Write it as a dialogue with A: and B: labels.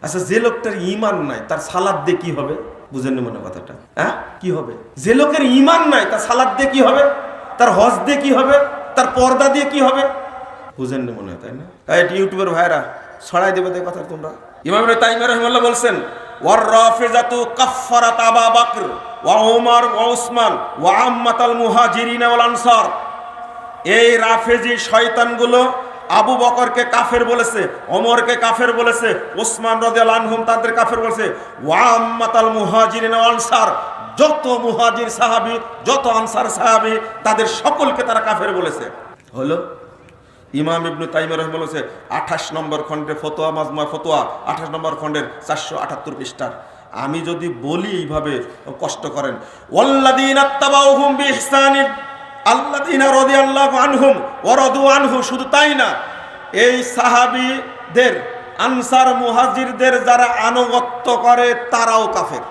A: আচ্ছা, যে লোকটার ঈমান নাই তার সালাত দিয়ে কি হবে? বুঝেননি মনে কথাটা? হ্যাঁ, কি হবে? যে লোকের ঈমান নাই তার সালাত দিয়ে কি হবে? তার হজ দিয়ে কি হবে? তার পর্দা দিয়ে কি হবে? বুঝেননি মনে হয়, তাই না? তাই ইউটিউবের ভাইরা ছড়াই দেবে এই কথা তোমরা। ইমাম ইবনে তাইমিয়া রাহিমাহুল্লাহ বলছেন, ওয়ার রাফিজাতু কাফফারাত আবা বকর ওয়া উমর ওয়া উসমান ওয়া আম্মাতাল মুহাজিরিন ওয়াল আনসার। এই রাফেজি শয়তানগুলো আবু বকরকে কাফের বলেছে, ওমরকে কাফের বলেছে, ওসমান রাদিয়াল্লাহু আনহুম তাদের কাফের বলেছে, ওয়া আম্মাতাল মুহাজিরিন ওয়াল আনসার, যত মুহাজির সাহাবী যত আনসার সাহাবী তাদের সকলকে তারা কাফের বলেছে। হলো ইমাম ইবনে তাইমিয়া রাহিমাহুল্লাহ বলেছে 28 নম্বর খণ্ডের ফতোয়া, মাজমুআ ফতোয়া 28 নম্বর খণ্ডের 478 পৃষ্ঠার। আমি যদি বলি এইভাবে কষ্ট করেন, ওয়াল্লাযীনা তাবাউহুম বিইহসানিন আল্লাযীনা রাদিয়াল্লাহু আনহুম ওয়া রাদু আনহু। শুধু তাই না, এই সাহাবীদের আনসার মুহাজিরদের যারা আনুগত্য করে তারাও কাফের।